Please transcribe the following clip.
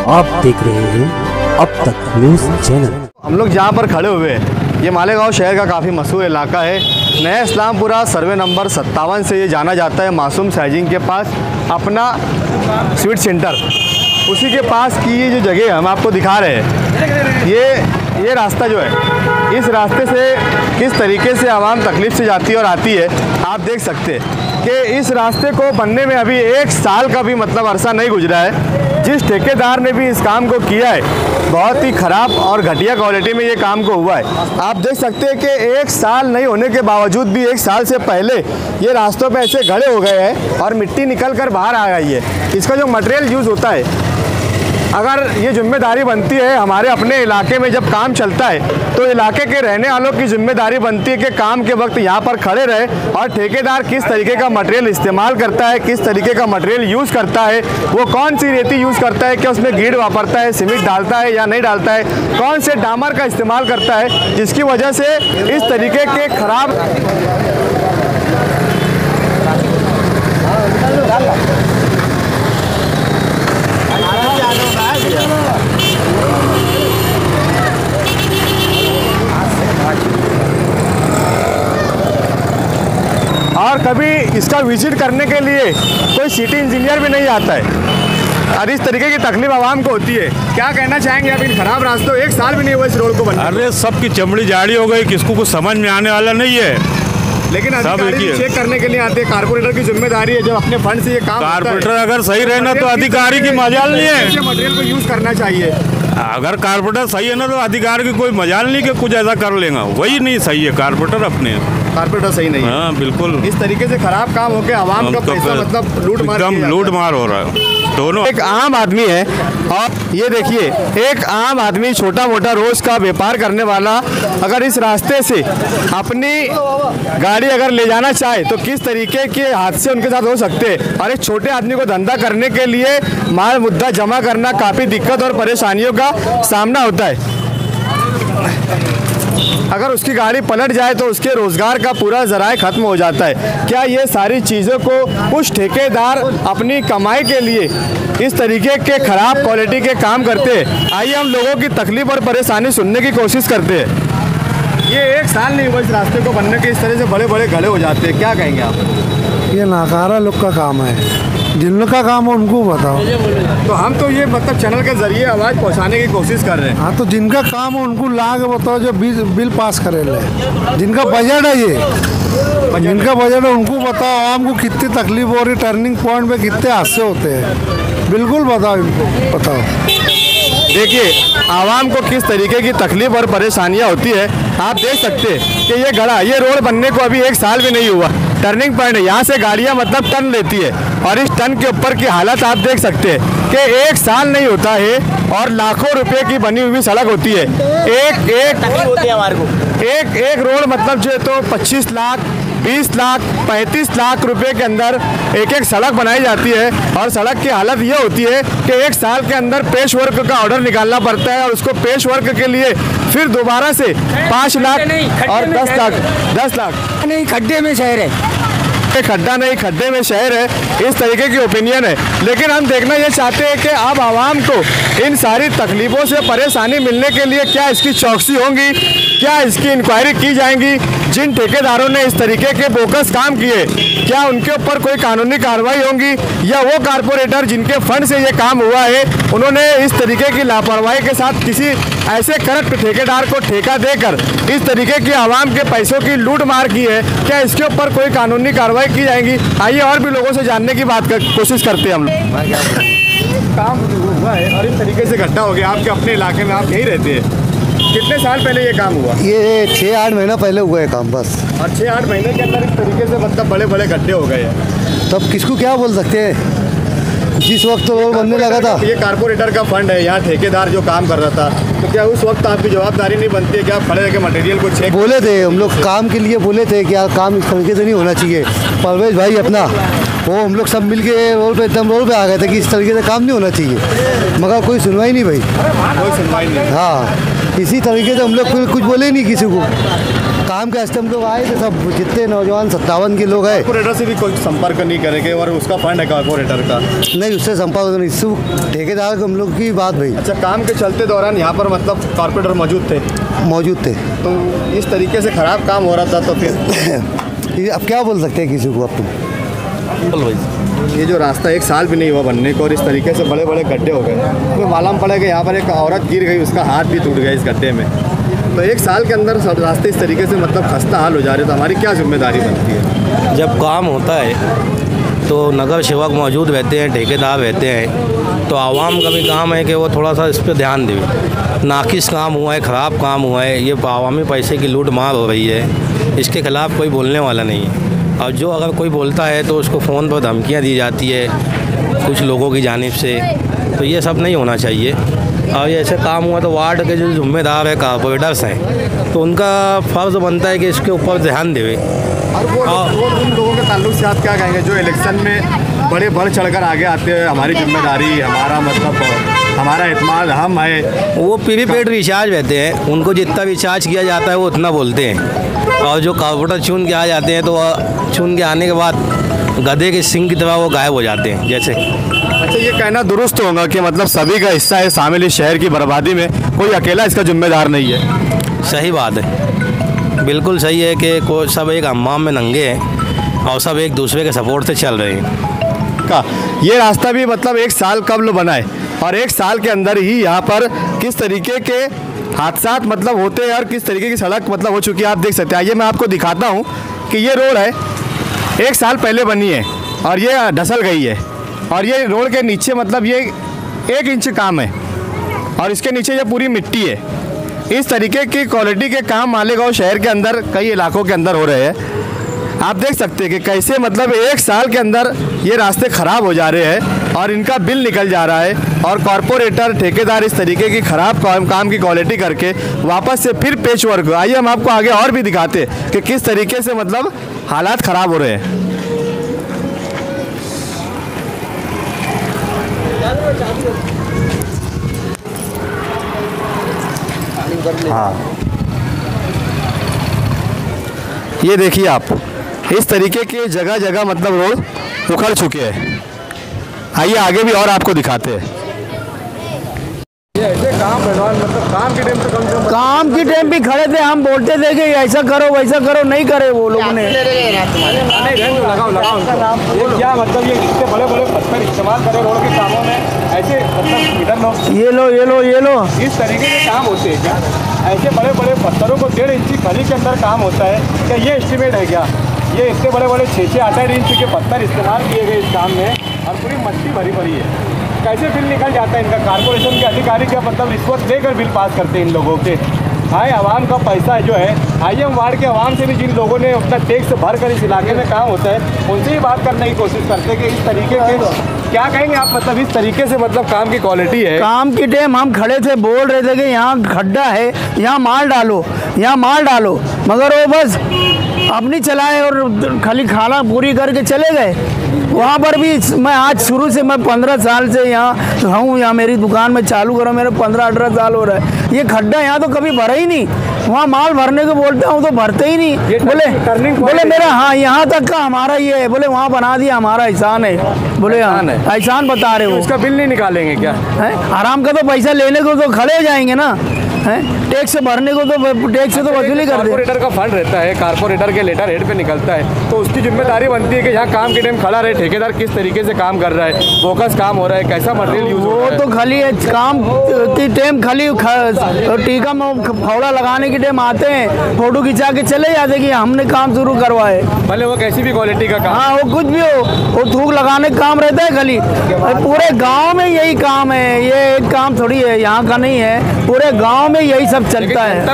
आप देख रहे हैं अब तक न्यूज़ चैनल। हम लोग जहाँ पर खड़े हुए हैं ये मालेगांव शहर का काफ़ी मशहूर इलाका है। नया इस्लामपुरा सर्वे नंबर 57 से ये जाना जाता है। मासूम साइजिंग के पास अपना स्वीट सेंटर, उसी के पास की ये जो जगह हम आपको दिखा रहे हैं, ये रास्ता जो है, इस रास्ते से किस तरीके से आवाम तकलीफ़ से जाती है और आती है, आप देख सकते हैं कि इस रास्ते को बनने में अभी 1 साल का भी मतलब अरसा नहीं गुजरा है। जिस ठेकेदार ने भी इस काम को किया है, बहुत ही ख़राब और घटिया क्वालिटी में ये काम को हुआ है। आप देख सकते हैं कि 1 साल नहीं होने के बावजूद भी 1 साल से पहले ये रास्तों पे ऐसे गड़े हो गए हैं और मिट्टी निकल कर बाहर आ गई है। इसका जो मटेरियल यूज़ होता है, अगर ये जिम्मेदारी बनती है हमारे अपने इलाके में जब काम चलता है तो इलाके के रहने वालों की जिम्मेदारी बनती है कि काम के वक्त यहाँ पर खड़े रहे और ठेकेदार किस तरीके का मटेरियल इस्तेमाल करता है, किस तरीके का मटेरियल यूज़ करता है, वो कौन सी रेती यूज़ करता है, क्या उसमें गीड़ वापरता है, सीमेंट डालता है या नहीं डालता है, कौन से डामर का इस्तेमाल करता है, जिसकी वजह से इस तरीके के खराब और कभी इसका विजिट करने के लिए कोई सिटी इंजीनियर भी नहीं आता है और इस तरीके की तकलीफ आवाम को होती है। क्या कहना चाहेंगे आप इन खराब रास्तों, 1 साल भी नहीं हुआ इस रोड को बनने? अरे सबकी चमड़ी जाड़ी हो गई, किसको कुछ समझ में आने वाला नहीं है। लेकिन अधिकारी चेक करने के लिए आते हैं, कारपोरेटर की जिम्मेदारी है जब अपने फंड से ये काम। कारपोरेटर अगर सही रहना तो अधिकारी की मजाल नहीं है, मटेरियल को यूज करना चाहिए। अगर कारपोरेटर सही है ना तो अधिकारी की कोई मजाल नहीं कि कुछ ऐसा कर लेगा, वही नहीं सही है कारपोरेटर अपने। कारपोरेटर सही नहीं है। हाँ बिल्कुल, इस तरीके से खराब काम होकर आवाम का पैसा मतलब लूट मार हो रहा है दोनों। एक आम आदमी है और ये देखिए, एक आम आदमी छोटा मोटा रोज का व्यापार करने वाला अगर इस रास्ते से अपनी गाड़ी अगर ले जाना चाहे तो किस तरीके के हादसे उनके साथ हो सकते हैं। और एक छोटे आदमी को धंधा करने के लिए माल मुद्दा जमा करना काफ़ी दिक्कत और परेशानियों का सामना होता है। अगर उसकी गाड़ी पलट जाए तो उसके रोज़गार का पूरा ज़राए ख़त्म हो जाता है। क्या ये सारी चीज़ों को कुछ ठेकेदार अपनी कमाई के लिए इस तरीके के ख़राब क्वालिटी के काम करते हैं? आइए हम लोगों की तकलीफ़ और परेशानी सुनने की कोशिश करते हैं। ये 1 साल नहीं हुआ इस रास्ते को बनने के, इस तरह से बड़े बड़े गड्ढे हो जाते हैं, क्या कहेंगे आप? ये नाकारा लोग का काम है, जिन लोग का काम है उनको बताओ। तो हम तो ये मतलब चैनल के जरिए आवाज़ पहुंचाने की कोशिश कर रहे हैं। हाँ, तो जिनका काम है उनको ला के बताओ, जो बिल पास करे ले, जिनका बजट है जिनका बजट है उनको बताओ आवाम को कितनी तकलीफ हो रही, टर्निंग पॉइंट पे कितने हादसे होते हैं, बिल्कुल बताओ इनको, बताओ। देखिए आवाम को किस तरीके की तकलीफ और परेशानियां होती है, आप देख सकते हैं कि ये गड़ा, ये रोड बनने को अभी 1 साल भी नहीं हुआ। टर्निंग पॉइंट है, यहाँ से गाड़ियाँ मतलब टर्न लेती है और इस टर्न के ऊपर की हालत आप देख सकते हैं कि 1 साल नहीं होता है और लाखों रुपए की बनी हुई सड़क होती है। एक रोड मतलब जो है तो 25 लाख 20 लाख 35 लाख रुपए के अंदर एक सड़क बनाई जाती है और सड़क की हालत ये होती है कि 1 साल के अंदर पेश वर्क का ऑर्डर निकालना पड़ता है और उसको पेश वर्क के लिए फिर दोबारा से 5 लाख और 10 लाख नहीं, खड्डे में शहर है, खड्डा नहीं खड्डे में शहर है, इस तरीके की ओपिनियन है। लेकिन हम देखना ये चाहते हैं कि अब आवाम को इन सारी तकलीफ़ों से परेशानी मिलने के लिए क्या इसकी चौकसी होंगी, क्या इसकी इंक्वायरी की जाएंगी? जिन ठेकेदारों ने इस तरीके के बोगस काम किए, क्या उनके ऊपर कोई कानूनी कार्रवाई होंगी, या वो कारपोरेटर जिनके फंड से ये काम हुआ है उन्होंने इस तरीके की लापरवाही के साथ किसी ऐसे करप्ट ठेकेदार को ठेका देकर इस तरीके की आवाम के पैसों की लूट मार की है, क्या इसके ऊपर कोई कानूनी कार्रवाई की जाएंगी? आइए और भी लोगों से जानने की कोशिश करते हैं हम लोग। काम हुआ है और इस तरीके से गड्ढा हो गया आपके अपने इलाके में, आप यहीं रहते हैं, कितने साल पहले ये काम हुआ? ये 6-8 महीना पहले हुआ है काम बस। और 6-8 महीने के अंदर इस तरीके से मतलब बड़े बड़े गड्ढे हो गए हैं। तब किसको क्या बोल सकते हैं? जिस वक्त रोड बनने लगा था, ये कारपोरेटर का फंड है, यहाँ ठेकेदार जो काम कर रहा था, तो क्या उस वक्त आपकी जवाबदारी नहीं बनती है कि आप खड़े रह के मटेरियल को चेक? बोले थे हम लोग, काम के लिए बोले थे कि यार काम इस तरीके से नहीं होना चाहिए। परवेज भाई अपना वो हम लोग सब मिल के रोड पे आ गए थे कि इस तरीके से काम नहीं होना चाहिए, मगर कोई सुनवाई नहीं भाई, कोई सुनवाई नहीं। हाँ, इसी तरीके से हम लोग कुछ बोले नहीं किसी को। काम के वास्ते हम लोग आए थे, सब जितने नौजवान 57 के लोग हैं। कॉर्पोरेटर से भी कोई संपर्क नहीं करेंगे और उसका फंड है कॉर्पोरेटर का? नहीं, उससे संपर्क नहीं, सिर्फ ठेकेदार को हम लोग की बात भाई। अच्छा, काम के चलते दौरान यहाँ पर मतलब कॉर्पोरेटर मौजूद थे? मौजूद थे। तो इस तरीके से ख़राब काम हो रहा था तो फिर अब क्या बोल सकते हैं किसी को? अब तुम ये जो रास्ता 1 साल भी नहीं हुआ बनने को और इस तरीके से बड़े बड़े गड्ढे हो गए। हमें मालूम पड़ा कि यहाँ पर एक औरत गिर गई, उसका हाथ भी टूट गया इस गड्ढे में। तो 1 साल के अंदर सब रास्ते इस तरीके से मतलब खस्ता हाल हो जा रहे, तो हमारी क्या जिम्मेदारी बनती है? जब काम होता है तो नगर सेवक मौजूद रहते हैं, ठेकेदार रहते हैं, तो आवाम का भी काम है कि वो थोड़ा सा इस पर ध्यान दे। नाकिस काम हुआ है, ख़राब काम हुआ है, ये आवामी पैसे की लूट मार हो रही है, इसके खिलाफ़ कोई बोलने वाला नहीं है। और जो अगर कोई बोलता है तो उसको फ़ोन पर धमकियाँ दी जाती है कुछ लोगों की जानिब से, तो ये सब नहीं होना चाहिए। और ये ऐसे काम हुआ तो वार्ड के जो जिम्मेदार है कॉर्पोरेटर्स हैं, तो उनका फ़र्ज़ बनता है कि इसके ऊपर ध्यान देवे। और उन लोगों के ताल्लुक से आप क्या कहेंगे जो इलेक्शन में बड़े बढ़ चढ़कर आगे आते हैं, हमारी जिम्मेदारी, हमारा मतलब हमारा एतमाद हम है? वो प्रीपेड रिचार्ज रहते हैं, उनको जितना रिचार्ज किया जाता है वो उतना बोलते हैं। और जो कॉर्पोरेटर चुन के आ जाते हैं तो वह चुन के आने के बाद गधे के सिंग की तरह वो गायब हो जाते हैं जैसे। अच्छा, ये कहना दुरुस्त होगा कि मतलब सभी का हिस्सा है शामिल इस शहर की बर्बादी में, कोई अकेला इसका जिम्मेदार नहीं है? सही बात है, बिल्कुल सही है कि कोई सब एक अम्माम में नंगे हैं और सब एक दूसरे के सपोर्ट से चल रहे हैं। का ये रास्ता भी मतलब 1 साल कबल बना है और 1 साल के अंदर ही यहाँ पर किस तरीके के हादसात मतलब होते हैं और किस तरीके की सड़क मतलब हो चुकी है आप देख सकते हैं। आइए मैं आपको दिखाता हूँ कि ये रोड है 1 साल पहले बनी है और ये धसल गई है और ये रोड के नीचे मतलब ये 1 इंच काम है और इसके नीचे ये पूरी मिट्टी है। इस तरीके की क्वालिटी के काम मालेगांव शहर के अंदर कई इलाकों के अंदर हो रहे हैं। आप देख सकते हैं कि कैसे मतलब 1 साल के अंदर ये रास्ते ख़राब हो जा रहे हैं और इनका बिल निकल जा रहा है और कॉरपोरेटर ठेकेदार इस तरीके की ख़राब काम की क्वालिटी करके वापस से फिर पेच वर्क। आइए हम आपको आगे और भी दिखाते हैं कि किस तरीके से मतलब हालात ख़राब हो रहे हैं। हाँ, ये देखिए आप, इस तरीके के जगह जगह मतलब रोड उखड़ चुके हैं। आइए आगे भी और आपको दिखाते हैं। ऐसे काम मतलब काम के टाइम से काम की टाइम भी खड़े थे, हम बोलते थे कि ऐसा करो वैसा करो, नहीं करे वो लोगों ने। लगाओ क्या मतलब ये इतने बड़े बड़े पत्थर इस्तेमाल करे रोड के कामों में, ऐसे मतलब इधर लो, ये लो इस तरीके के काम होते हैं क्या? ऐसे बड़े बड़े पत्थरों को 1.5 इंची खली के अंदर काम होता है क्या? ये एस्टिमेट है क्या? ये इतने बड़े बड़े 6-8 इंच के पत्थर इस्तेमाल किए गए इस काम में और पूरी मट्टी भरी पड़ी है। कैसे बिल निकल जाता है इनका? कारपोरेशन के अधिकारी क्या मतलब रिश्वत लेकर बिल पास करते हैं इन लोगों के? भाई आवाम का पैसा जो है, आइए हम वार्ड के आवाम से भी जिन लोगों ने अपना टैक्स भर कर इस इलाके में काम होता है उनसे ही बात करने की कोशिश करते हैं कि इस तरीके के क्या कहेंगे आप मतलब इस तरीके से मतलब काम की क्वालिटी है? काम की टाइम हम खड़े थे, बोल रहे थे कि यहाँ खड्डा है, यहाँ माल डालो, यहाँ माल डालो, मगर वो बस अपनी चलाए और खाली खाना पूरी करके चले गए। वहाँ पर भी मैं आज शुरू से मैं 15 साल से यहाँ हूँ, यहाँ मेरी दुकान में चालू करो, मेरे 15-18 साल हो रहा है। ये खड्डा यहाँ तो कभी भरा ही नहीं, वहाँ माल भरने को बोलता हूँ तो भरते ही नहीं। बोले मेरा हाँ यहाँ तक का हमारा ये है, बोले वहाँ बना दिया हमारा एहसान है। बोले हाँ एहसान बता रहे हो, इसका बिल नहीं निकालेंगे क्या? है आराम का तो पैसा लेने को तो खड़े हो जाएंगे ना, है टैक्स भरने को तो टैक्स से तो वसूली कर दे। कॉर्पोरेटर का फंड रहता है, कॉर्पोरेटर के लेटर हेड पे निकलता है, तो उसकी जिम्मेदारी बनती है कि यहाँ काम के टाइम खड़ा रहे, ठेकेदार किस तरीके से काम कर रहा है, फोकस काम हो रहा है, कैसा मटेरियल यूज हो रहा है। वो तो खाली काम की टाइम खाली टीका में फावड़ा लगाने की टाइम आते हैं, फोटो खिंचा के चले जाते कि हमने काम शुरू करवाए, भले वो कैसी भी क्वालिटी का काम। हाँ वो कुछ भी हो, वो थूक लगाने का काम रहता है खाली। पूरे गाँव में यही काम है, ये एक काम थोड़ी है यहाँ का नहीं है, पूरे गाँव में यही सब चलता है।